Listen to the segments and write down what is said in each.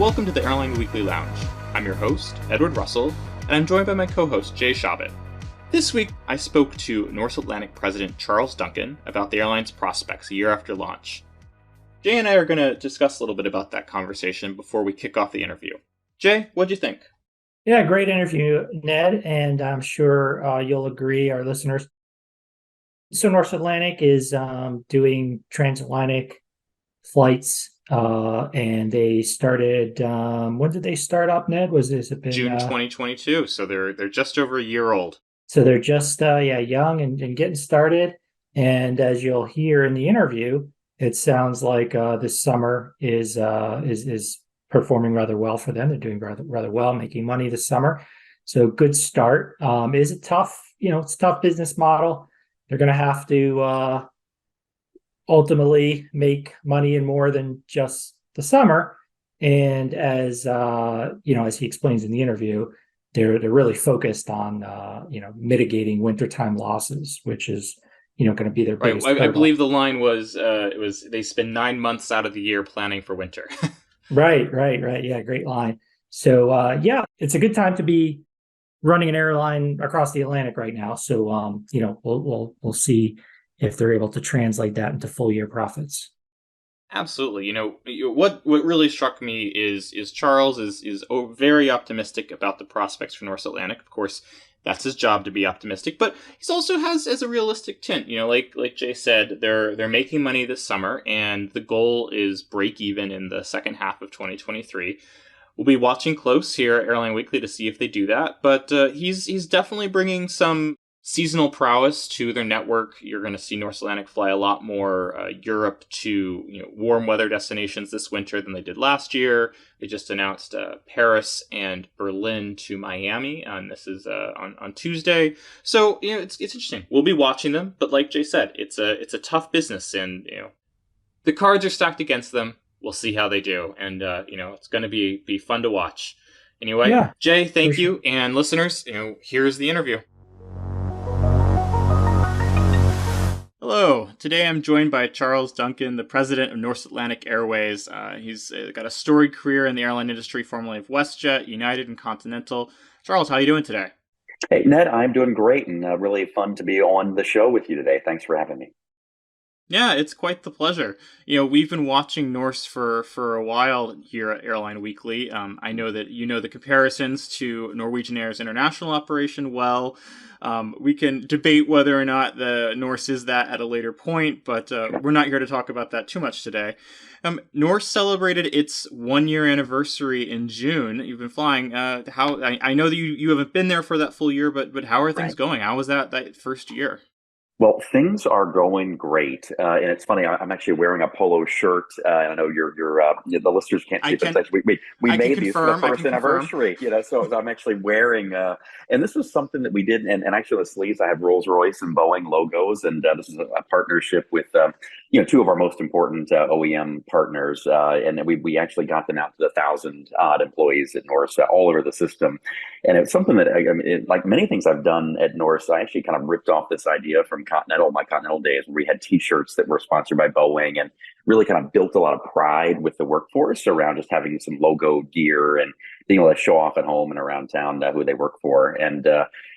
Welcome to the Airline Weekly Lounge. I'm your host, Edward Russell, and I'm joined by my co-host, Jay Shabbat. This week, I spoke to Norse Atlantic President Charles Duncan about the airline's prospects a year after launch. Jay and I are going to discuss a little bit about that conversation before we kick off the interview. Jay, what'd you think? Yeah, great interview, Ned, and I'm sure you'll agree, our listeners. So Norse Atlantic is doing transatlantic flights, and they started. When did they start up, Ned? Has it been June 2022? So they're just over a year old. So they're just young and getting started. And as you'll hear in the interview, it sounds like this summer is performing rather well for them. They're doing rather well, making money this summer. So good start. Is it tough? It's a tough business model. They're going to have to ultimately make money in more than just the summer. And as as he explains in the interview, they're really focused on mitigating wintertime losses, which is going to be their biggest I hurdle. believe the line was they spend 9 months out of the year planning for winter. Right. Yeah, great line. So it's a good time to be running an airline across the Atlantic right now. So we'll see if they're able to translate that into full year profits. Absolutely. What really struck me is Charles is very optimistic about the prospects for Norse Atlantic. Of course, that's his job to be optimistic, but he also has a realistic tint. Like Jay said, they're making money this summer, and the goal is break even in the second half of 2023. We'll be watching close here at Airline Weekly to see if they do that, but he's definitely bringing some seasonal prowess to their network. You're going to see Norse Atlantic fly a lot more Europe to warm weather destinations this winter than they did last year. They just announced Paris and Berlin to Miami, and this is on Tuesday. So it's interesting. We'll be watching them, but like Jay said, it's a tough business, and the cards are stacked against them. We'll see how they do, and it's going to be fun to watch. Anyway, Yeah, Jay, thank sure. you, and listeners, here's the interview. Hello. Today I'm joined by Charles Duncan, the president of Norse Atlantic Airways. He's got a storied career in the airline industry, formerly of WestJet, United, and Continental. Charles, how are you doing today? Hey, Ned, I'm doing great and really fun to be on the show with you today. Thanks for having me. Yeah, it's quite the pleasure. We've been watching Norse for a while here at Airline Weekly. I know that you know the comparisons to Norwegian Air's international operation well. We can debate whether or not the Norse is that at a later point, but we're not here to talk about that too much today. Norse celebrated its 1-year anniversary in June. You've been flying. How I know that you haven't been there for that full year, but how are things going? How was that first year? Well, things are going great, and it's funny. I'm actually wearing a polo shirt. I know the listeners can't see this. Actually, we made these for the first anniversary. So I'm actually wearing. And this was something that we did. And actually, on the sleeves, I have Rolls-Royce and Boeing logos, and this is a partnership with two of our most important OEM partners, and then we actually got them out to the 1,000-odd employees at Norse all over the system. And it's something that, like many things I've done at Norse, I actually kind of ripped off this idea from my Continental days, where we had T-shirts that were sponsored by Boeing, and really kind of built a lot of pride with the workforce around just having some logo gear and being able to show off at home and around town who they work for. And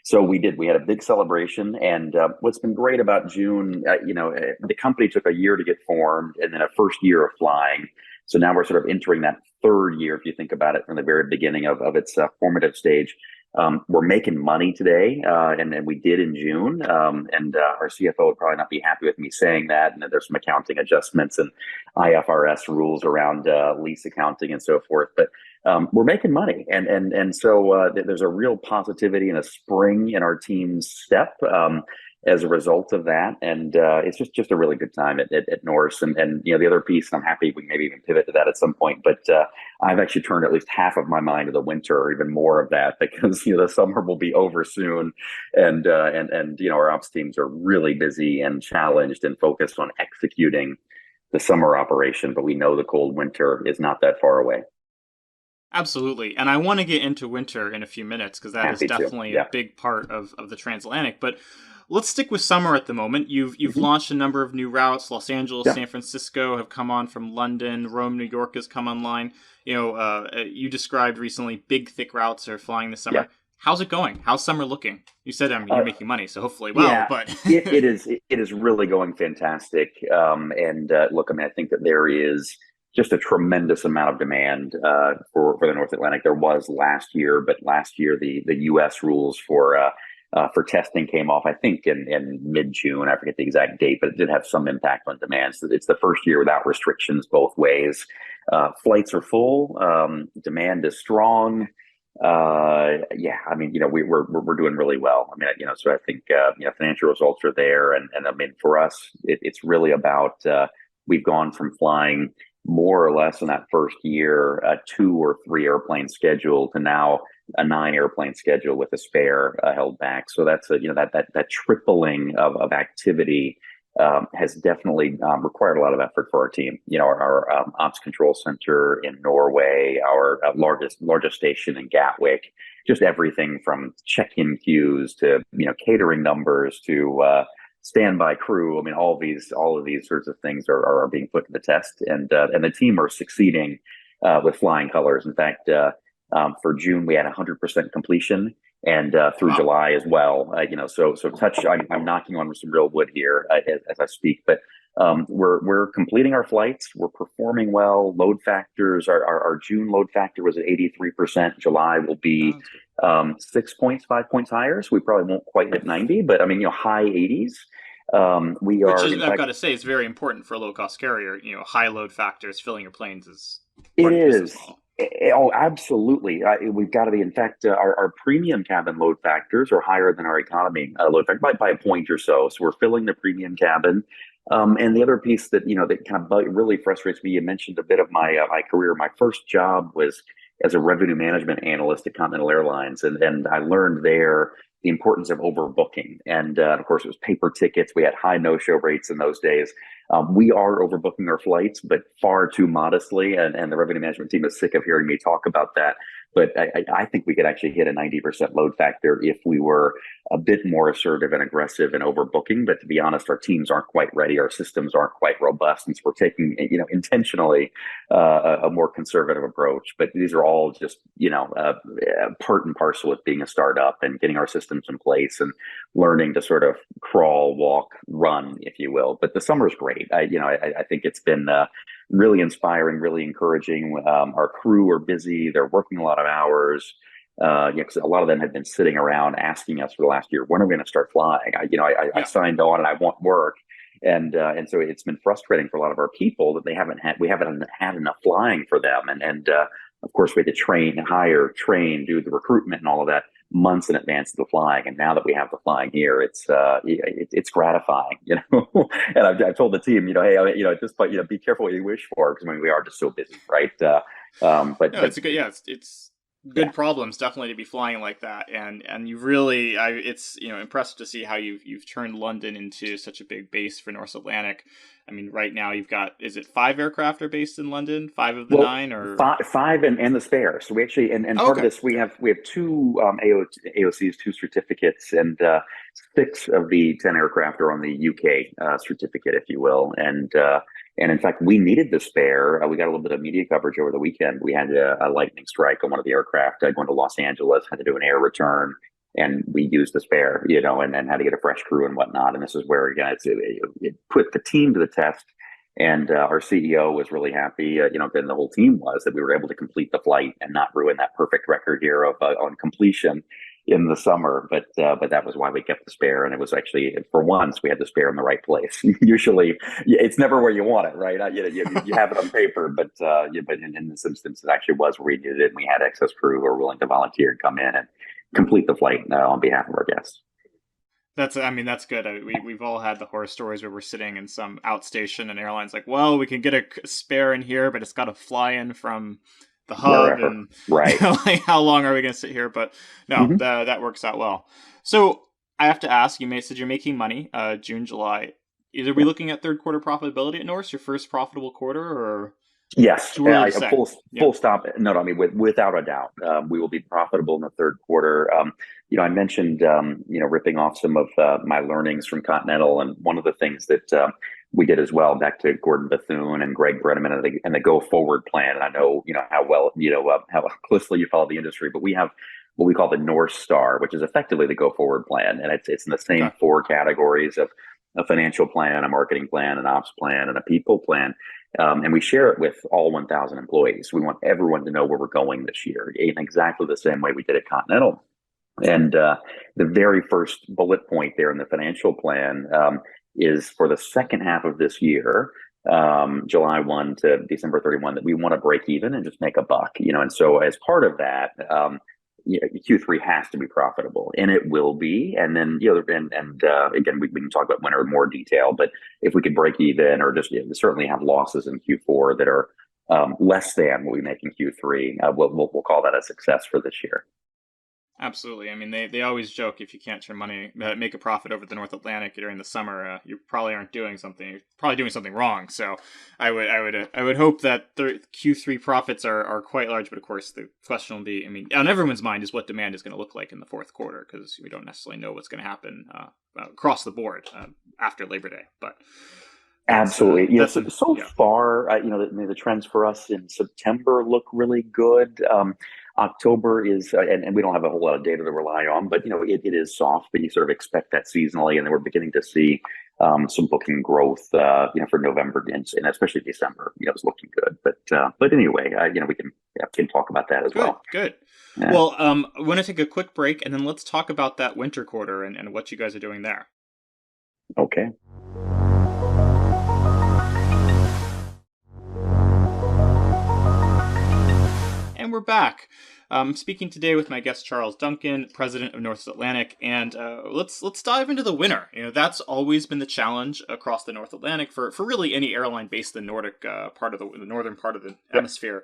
so we did. We had a big celebration. And what's been great about June, the company took a year to get formed, and then a first year of flying. So now we're sort of entering that third year, if you think about it, from the very beginning of its formative stage. We're making money today, and we did in June. And our CFO would probably not be happy with me saying that. And there's some accounting adjustments and IFRS rules around lease accounting and so forth. But we're making money, and so there's a real positivity and a spring in our team's step. As a result of that, and it's just a really good time at Norse, and the other piece, and I'm happy we can maybe even pivot to that at some point. But I've actually turned at least half of my mind to the winter, or even more of that, because the summer will be over soon, and our ops teams are really busy and challenged and focused on executing the summer operation. But we know the cold winter is not that far away. Absolutely. And I want to get into winter in a few minutes, because that is definitely a big part of the transatlantic. But let's stick with summer at the moment. You've launched a number of new routes. Los Angeles, Yeah. San Francisco have come on from London. Rome, New York has come online. You described recently big, thick routes are flying this summer. Yeah. How's it going? How's summer looking? You said you're making money, so hopefully well. Yeah, But it is really going fantastic. Look, I mean, I think that there is just a tremendous amount of demand for the North Atlantic. There was last year, but last year the U.S. rules for testing came off, I think, in mid-June. I forget the exact date, but it did have some impact on demand. So it's the first year without restrictions both ways. Flights are full. Demand is strong. Yeah, I mean, we're doing really well. I mean, so I think financial results are there, and I mean, for us, it's really about we've gone from flying more or less in that first year a 2 or 3 airplane schedule to now a 9 airplane schedule with a spare held back. So that's that tripling of activity has definitely required a lot of effort for our team. Our ops control center in Norway, our largest station in Gatwick, just everything from check-in queues to catering numbers to standby crew. I mean, all of these sorts of things are being put to the test, and the team are succeeding with flying colors. In fact, for June we had 100% completion, and through July as well. So I'm knocking on some real wood here as I speak, but we're completing our flights. We're performing well. Load factors, our June load factor was at 83%. July will be 5 points higher, so we probably won't quite hit 90, but I mean, high 80s. I've got to say, it's very important for a low cost carrier. High load factors, filling your planes is. It is. Oh, absolutely. We've got to be. In fact, our premium cabin load factors are higher than our economy load factor by a point or so. So we're filling the premium cabin. And the other piece that that kind of really frustrates me. You mentioned a bit of my career. My first job was as a revenue management analyst at Continental Airlines, and I learned there the importance of overbooking. And of course, it was paper tickets. We had high no-show rates in those days. We are overbooking our flights, but far too modestly. And the revenue management team is sick of hearing me talk about that. But I think we could actually hit a 90% load factor if we were a bit more assertive and aggressive in overbooking. But to be honest, our teams aren't quite ready. Our systems aren't quite robust. And so we're taking, intentionally a more conservative approach. But these are all just, part and parcel with being a startup and getting our systems in place and learning to sort of crawl, walk, run, if you will. But the summer's great. I think it's been really inspiring, really encouraging. Our crew are busy. They're working a lot of hours. Because a lot of them have been sitting around asking us for the last year, when are we going to start flying? I signed on and I want work. And so it's been frustrating for a lot of our people that we haven't had enough flying for them. And of course, we had to hire, do the recruitment and all of that months in advance of the flying. And now that we have the flying here, it's gratifying, And I've told the team, hey, at this point, be careful what you wish for, because we are just so busy, right? It's a good, it's good problems definitely to be flying like that, and you really, it's impressive to see how you've turned London into such a big base for Norse Atlantic. I mean, right now you've got, is it 5 aircraft are based in London? 5 of the 9, or five and the spare. So we actually, and part of this, we have 2 AOCs, 2 certificates, and 6 of the 10 aircraft are on the UK certificate, if you will, and in fact, we needed the spare. We got a little bit of media coverage over the weekend. We had a lightning strike on one of the aircraft going to Los Angeles, had to do an air return, and we used the spare, and then had to get a fresh crew and whatnot. And this is where, again, it put the team to the test. And our CEO was really happy, and the whole team was, that we were able to complete the flight and not ruin that perfect record here of on completion in the summer. But that was why we kept the spare. And it was actually, for once, we had the spare in the right place. Usually it's never where you want it, right? You have it on paper, but in this instance, it actually was where we needed it. And we had excess crew who were willing to volunteer and come in and complete the flight on behalf of our guests. That's good. We've all had the horror stories where we're sitting in some outstation and airlines like, well, we can get a spare in here, but it's got to fly in from the hub, and right. Like, how long are we going to sit here? But no, that works out well. So I have to ask, you said you're making money, June, July. Are we looking at third quarter profitability at Norse, your first profitable quarter, or? Yes, Too early to say. Full stop. No, I mean, without a doubt, we will be profitable in the third quarter. I mentioned, ripping off some of my learnings from Continental, and one of the things that we did as well, back to Gordon Bethune and Greg Brenneman and the go forward plan. And I know, how well, how closely you follow the industry, but we have what we call the North Star, which is effectively the go forward plan, and it's in the same four categories of a financial plan, a marketing plan, an ops plan, and a people plan. And we share it with all 1,000 employees. We want everyone to know where we're going this year in exactly the same way we did at Continental. And the very first bullet point there in the financial plan is for the second half of this year, July 1 to December 31, that we want to break even and just make a buck. And so as part of that, Q3 has to be profitable, and it will be. And then, again, we can talk about winter in more detail, but if we could break even or just certainly have losses in Q4 that are less than what we make in Q3, we'll call that a success for this year. Absolutely. I mean, they always joke, if you can't turn money, make a profit over the North Atlantic during the summer, you probably aren't doing something. You're probably doing something wrong. So I would hope that the Q3 profits are quite large. But of course, the question will be, I mean, on everyone's mind is what demand is going to look like in the fourth quarter, because we don't necessarily know what's going to happen across the board after Labor Day. But absolutely, far, the trends for us in September look really good. October is, and we don't have a whole lot of data to rely on, but it is soft, but you sort of expect that seasonally, and then we're beginning to see some booking growth, for November and especially December. It's looking good, but anyway, we can talk about that as well. Good. Yeah. Well, I want to take a quick break, and then let's talk about that winter quarter and what you guys are doing there. Okay. And we're back. Speaking today with my guest Charles Duncan, president of Norse Atlantic, and let's dive into the winter. That's always been the challenge across the North Atlantic for really any airline based in the Nordic part of the northern part of the hemisphere,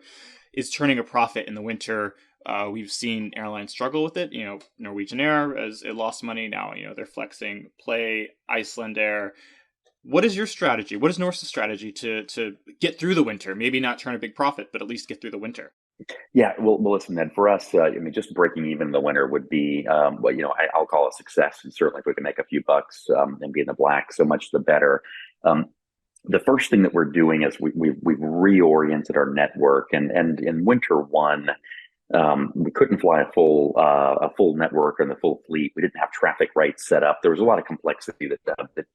is turning a profit in the winter. We've seen airlines struggle with it. Norwegian Air, as it lost money, now they're flexing. Play, Iceland Air. What is your strategy? What is Norse's strategy to get through the winter? Maybe not turn a big profit, but at least get through the winter. Yeah, well, listen, then for us, just breaking even in the winter would be, I'll call a success. And certainly if we can make a few bucks and be in the black, so much the better. The first thing that we're doing is we've reoriented our network. And in winter one, we couldn't fly a full network and the full fleet. We didn't have traffic rights set up. There was a lot of complexity that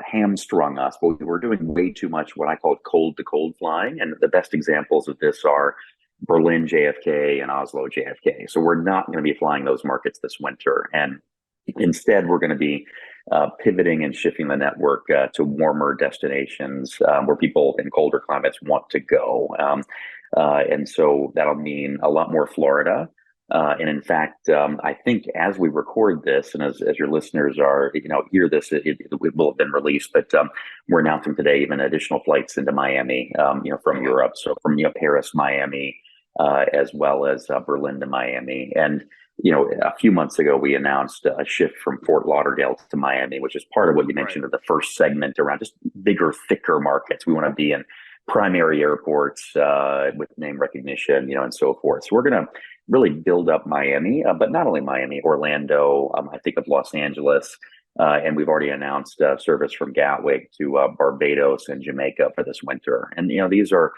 hamstrung us, but we were doing way too much what I call cold to cold flying. And the best examples of this are Berlin JFK and Oslo JFK. So we're not going to be flying those markets this winter. And instead, we're going to be pivoting and shifting the network to warmer destinations where people in colder climates want to go. And so that'll mean a lot more Florida. And in fact, I think as we record this, and as your listeners are, hear this, it will have been released. But we're announcing today even additional flights into Miami, from Europe. So from Paris, Miami, as well as Berlin to Miami. And a few months ago, we announced a shift from Fort Lauderdale to Miami, which is part of what you mentioned in the first segment around just bigger, thicker markets. We want to be in primary airports with name recognition, and so forth. So we're going to really build up Miami, but not only Miami, Orlando, I think of Los Angeles, and we've already announced service from Gatwick to Barbados and Jamaica for this winter. And, these are,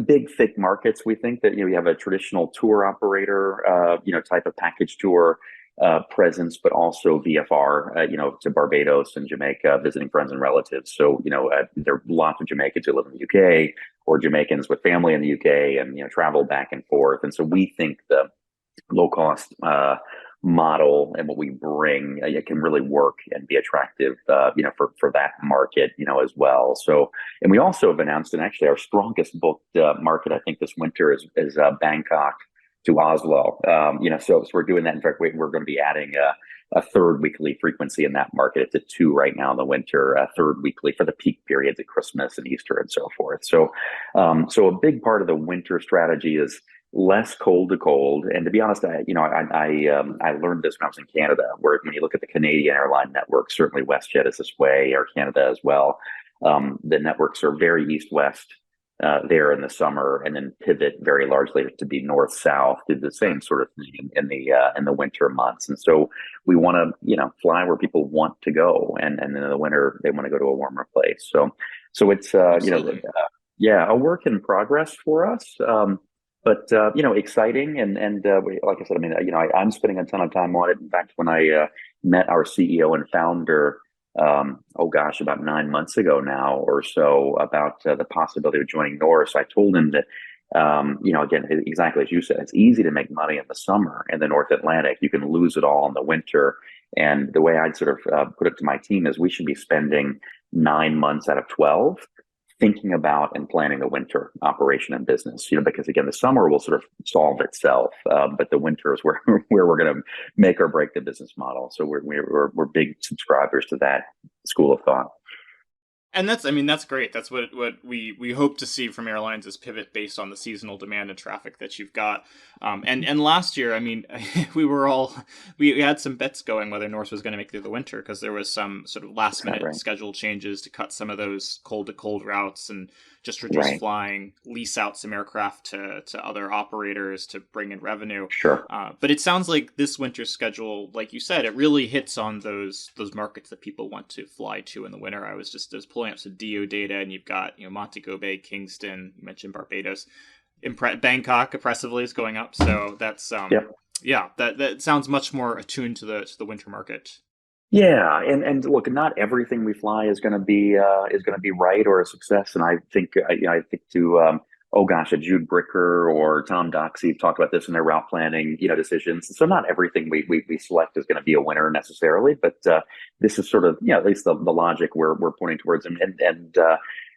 big, thick markets. We think that, you have a traditional tour operator, type of package tour presence, but also VFR, to Barbados and Jamaica, visiting friends and relatives. So, there are lots of Jamaicans who live in the UK or Jamaicans with family in the UK and, travel back and forth. And so we think the low cost model and what we bring, it can really work and be attractive, for that market, as well. So, and we also have announced, and actually our strongest booked market, I think this winter is Bangkok to Oslo. So we're doing that. In fact, we're going to be adding a third weekly frequency in that market. It's at 2 right now in the winter, a third weekly for the peak periods at Christmas and Easter and so forth. So, so a big part of the winter strategy is less cold to cold. And to be honest, I learned this when I was in Canada, where when you look at the Canadian airline network, certainly WestJet is this way, Air Canada as well. The networks are very east-west there in the summer, and then pivot very largely to be north-south, do the same sort of thing in the winter months. And so we want to fly where people want to go, and then in the winter they want to go to a warmer place. So it's a work in progress for us. But exciting and like I said, I mean, I'm spending a ton of time on it. In fact, when I met our CEO and founder, about 9 months ago now or so, about the possibility of joining Norse, I told him that, again, exactly as you said, it's easy to make money in the summer in the North Atlantic. You can lose it all in the winter. And the way I'd sort of put it to my team is we should be spending 9 months out of 12 thinking about and planning the winter operation and business, because again, the summer will sort of solve itself, but the winter is where we're going to make or break the business model. So we're big subscribers to that school of thought. And that's great. That's what we hope to see from airlines, is pivot based on the seasonal demand and traffic that you've got. And last year, I mean, we had some bets going whether Norse was going to make it through the winter, because there was some sort of last minute schedule changes to cut some of those cold to cold routes and just reduce flying, lease out some aircraft to other operators to bring in revenue. Sure. But it sounds like this winter schedule, like you said, it really hits on those markets that people want to fly to in the winter. I was pulling up some DO data, and you've got Montego Bay, Kingston, you mentioned Barbados, Bangkok impressively is going up. So that's that sounds much more attuned to the winter market. Yeah, and look, not everything we fly is going to be right or a success. And I think to a Jude Bricker or Tom Doxey talked about this in their route planning decisions. So not everything we select is going to be a winner necessarily, but this is sort of at least the logic we're pointing towards. And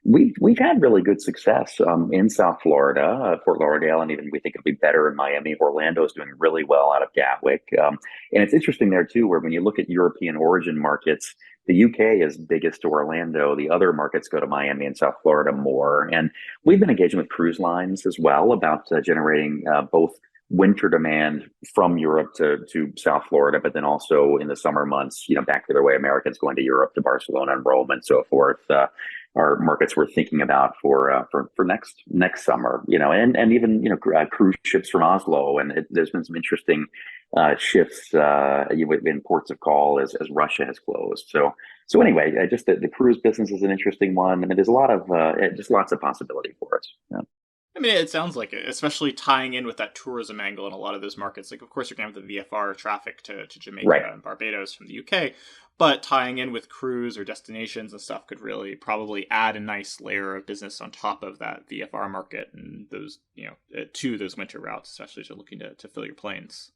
we've had really good success in South Florida, Fort Lauderdale, and even we think it'll be better in Miami. Orlando is doing really well out of Gatwick. And it's interesting there too, where when you look at European origin markets, the UK is biggest to Orlando. The other markets go to Miami and South Florida more. And we've been engaging with cruise lines as well about generating both winter demand from Europe to South Florida, but then also in the summer months, back the other way, Americans going to Europe, to Barcelona and Rome and so forth. Are markets we're thinking about for next summer, and even cruise ships from Oslo, and there's been some interesting shifts in ports of call as Russia has closed. So anyway, just the cruise business is an interesting one. I mean, there's a lot of just lots of possibility for us. Yeah. I mean, it sounds like it, especially tying in with that tourism angle in a lot of those markets. Like, of course, you're going to have the VFR traffic to Jamaica and Barbados from the UK, but tying in with cruise or destinations and stuff could really probably add a nice layer of business on top of that VFR market and those, to those winter routes, especially as you're looking to fill your planes.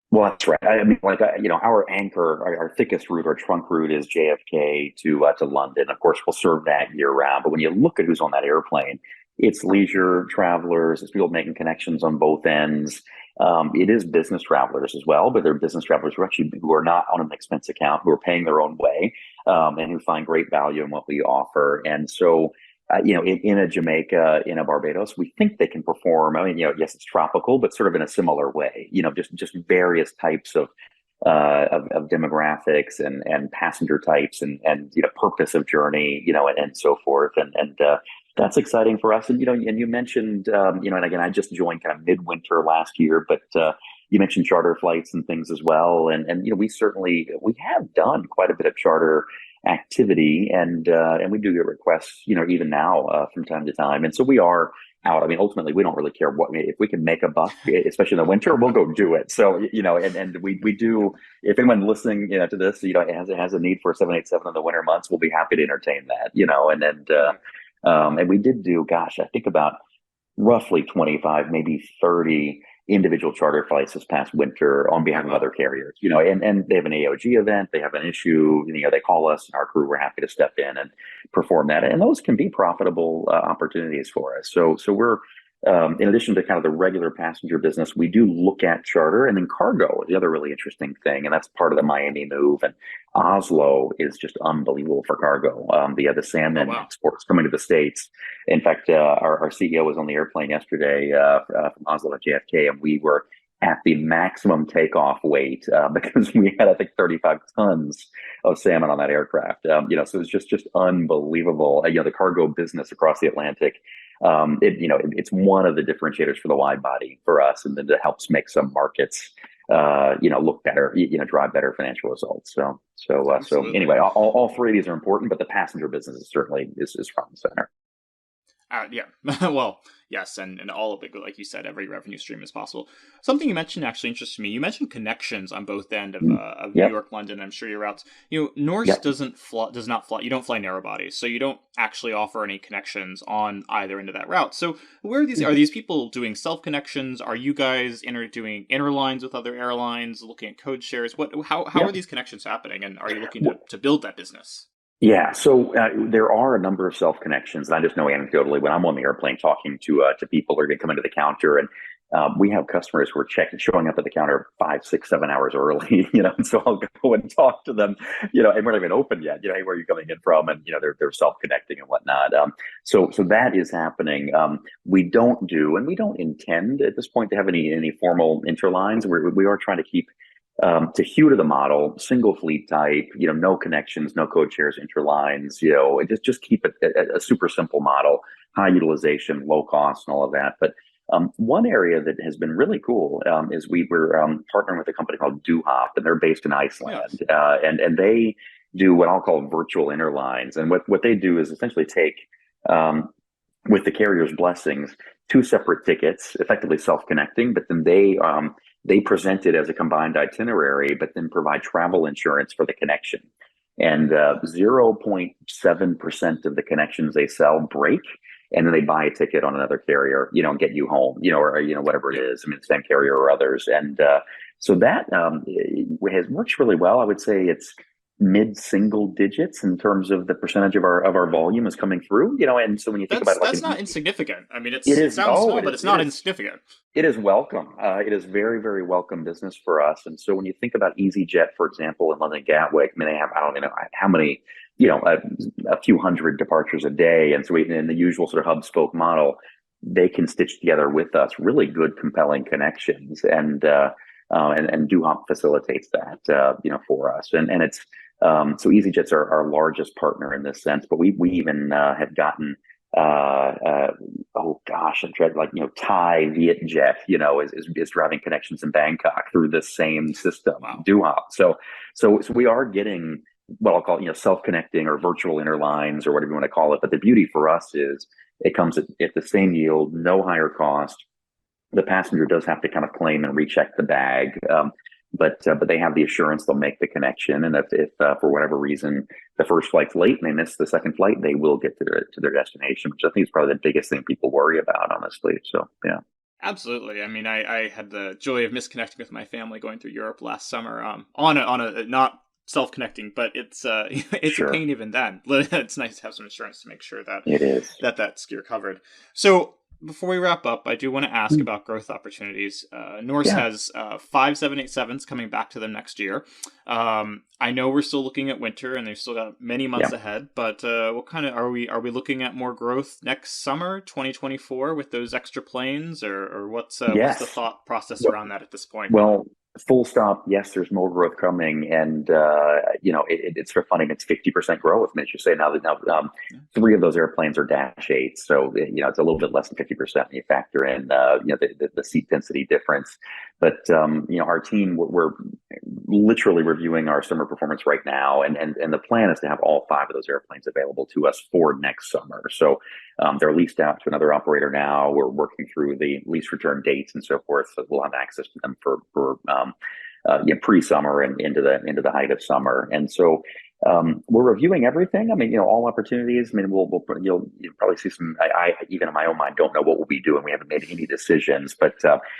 Well, that's right. I mean, our anchor, our thickest route, our trunk route is JFK to London. Of course, we'll serve that year round. But when you look at who's on that airplane, it's leisure travelers, it's people making connections on both ends. It is business travelers as well, but they're business travelers who are not on an expense account, who are paying their own way, and who find great value in what we offer. And so, in a Jamaica, in a Barbados, we think they can perform. I mean, yes, it's tropical, but sort of in a similar way. Just various types of demographics and passenger types and purpose of journey, and so forth. And that's exciting for us. And, and you mentioned, and again, I just joined kind of midwinter last year, but you mentioned charter flights and things as well. And we have done quite a bit of charter activity, and we do get requests, even now from time to time. And so we are out. I mean, ultimately, we don't really care if we can make a buck, especially in the winter, we'll go do it. So, and we do, if anyone listening, to this, has a need for a 787 in the winter months, we'll be happy to entertain that, and we did do, I think about roughly 25, maybe 30 individual charter flights this past winter on behalf of other carriers, and they have an AOG event, they have an issue, they call us and our crew, we're happy to step in and perform that. And those can be profitable opportunities for us. So we're, in addition to kind of the regular passenger business, we do look at charter, and then cargo is the other really interesting thing. And that's part of the Miami move. And Oslo is just unbelievable for cargo. The salmon exports coming to the States. In fact, our CEO was on the airplane yesterday from Oslo to JFK, and we were at the maximum takeoff weight because we had, I think, 35 tons of salmon on that aircraft. So it's just unbelievable. The cargo business across the Atlantic it's one of the differentiators for the wide body for us, and then it helps make some markets look better, drive better financial results. So anyway, all three of these are important, but the passenger business is certainly is front and center. Yeah. Well, yes, and all of it, like you said, every revenue stream is possible. Something you mentioned actually interested me. You mentioned connections on both end of New York, London. I'm sure your routes. Norse does not fly. You don't fly narrow bodies, so you don't actually offer any connections on either end of that route. So where are these? Are these people doing self connections? Are you guys doing interlines with other airlines, looking at code shares? How are these connections happening? And are you looking to build that business? Yeah, so there are a number of self connections. I just know anecdotally when I'm on the airplane talking to people who are going to come into the counter, and we have customers who are showing up at the counter 5, 6, 7 hours early, and so I'll go and talk to them, and we're not even open yet, hey, where are you coming in from? And they're self connecting and whatnot. So that is happening. We don't intend at this point to have any formal interlines. We are trying to keep to hew to the model, single fleet type, no connections, no code shares, interlines, just keep it a super simple model, high utilization, low cost, and all of that. But one area that has been really cool is we were partnering with a company called DoHop, and they're based in Iceland, and they do what I'll call virtual interlines. And what they do is essentially take, with the carrier's blessings, 2 separate tickets, effectively self-connecting, but then they present it as a combined itinerary, but then provide travel insurance for the connection. And 0.7% of the connections they sell break, and then they buy a ticket on another carrier, and get you home, or whatever it is. I mean, same carrier or others. And so that works really well. I would say it's mid-single digits in terms of the percentage of our volume is coming through, and so when you think about it, that's not insignificant. I mean, it sounds small, but it's not insignificant. It is welcome. It is very, very welcome business for us. And so when you think about EasyJet, for example, in London Gatwick, I mean, they have, I don't know how many, a few hundred departures a day. And so in the usual sort of hub spoke model, they can stitch together with us really good, compelling connections. And DoHop facilitates that, for us. And it's, so EasyJet's our largest partner in this sense, but we even have gotten Thai Vietjet, is driving connections in Bangkok through this same system, DoHop. So we are getting what I'll call, self-connecting or virtual interlines or whatever you want to call it. But the beauty for us is it comes at the same yield, no higher cost. The passenger does have to kind of claim and recheck the bag. But they have the assurance they'll make the connection, and if for whatever reason the first flight's late and they miss the second flight, they will get to their destination, which I think is probably the biggest thing people worry about, honestly. So yeah, absolutely. I mean, I had the joy of misconnecting with my family going through Europe last summer on a not self-connecting, but it's sure. A pain even then. It's nice to have some assurance to make sure that it is that's gear covered. So before we wrap up, I do want to ask about growth opportunities. Norse has 5 787s coming back to them next year. I know we're still looking at winter, and they've still got many months ahead. But what kind of are we looking at more growth next summer, 2024, with those extra planes, or what's the thought process around that at this point? Well, full stop. Yes, there's more growth coming, and it's sort of funny. It's 50% growth. I mean, you say now 3 of those airplanes are Dash 8s, so it's a little bit less than 50% when you factor in the seat density difference. But our team, we're literally reviewing our summer performance right now, and the plan is to have all 5 of those airplanes available to us for next summer. So they're leased out to another operator now. We're working through the lease return dates and so forth, so we'll have access to them for pre-summer and into the height of summer. And so we're reviewing everything. I mean, all opportunities. I mean, you'll probably see some. I even in my own mind don't know what we'll be doing. We haven't made any decisions, but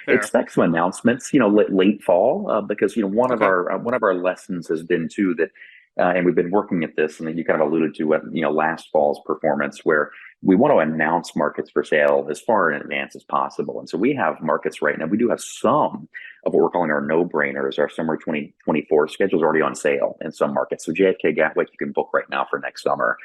expect some announcements. Late fall, because one of our lessons has been too that. And we've been working at this, and then you kind of alluded to what last fall's performance, where we want to announce markets for sale as far in advance as possible. And so we have markets right now. We do have some of what we're calling our no-brainers. Our summer 2024 schedule is already on sale in some markets. So JFK Gatwick, you can book right now for next summer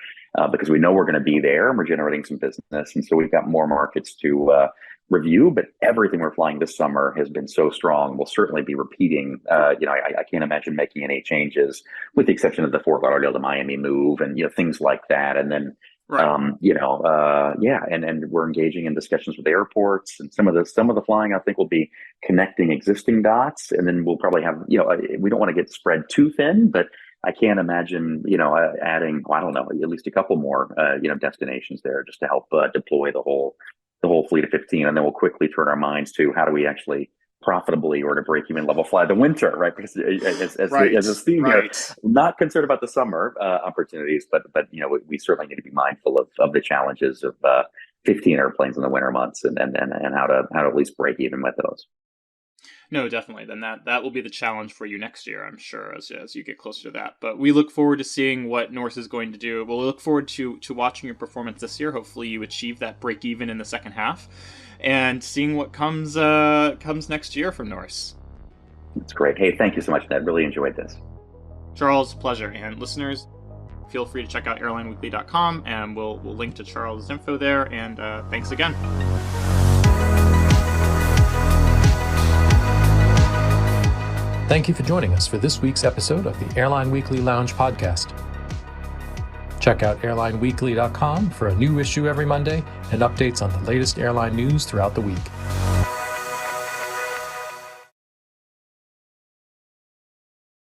because we know we're going to be there and we're generating some business. And so we've got more markets to review, but everything we're flying this summer has been so strong. We'll certainly be repeating. I can't imagine making any changes, with the exception of the Fort Lauderdale to Miami move and things like that. And then Right. And we're engaging in discussions with airports, and some of the flying I think will be connecting existing dots, and then we'll probably have, we don't want to get spread too thin, but I can't imagine, adding, I don't know, at least a couple more, destinations there just to help deploy the whole fleet of 15, and then we'll quickly turn our minds to how do we actually profitably or to break even level fly the winter, right? Because as a theme here, not concerned about the summer opportunities, but we certainly need to be mindful of the challenges of 15 airplanes in the winter months and how to at least break even with those. No, definitely. Then that will be the challenge for you next year, I'm sure, as you get closer to that. But we look forward to seeing what Norse is going to do. We'll look forward to watching your performance this year. Hopefully you achieve that break even in the second half, and seeing what comes next year from Norse. That's great. Hey, thank you so much, Ned. Really enjoyed this. Charles, pleasure. And listeners, feel free to check out airlineweekly.com, and we'll link to Charles' info there. And thanks again. Thank you for joining us for this week's episode of the Airline Weekly Lounge podcast. Check out airlineweekly.com for a new issue every Monday and updates on the latest airline news throughout the week.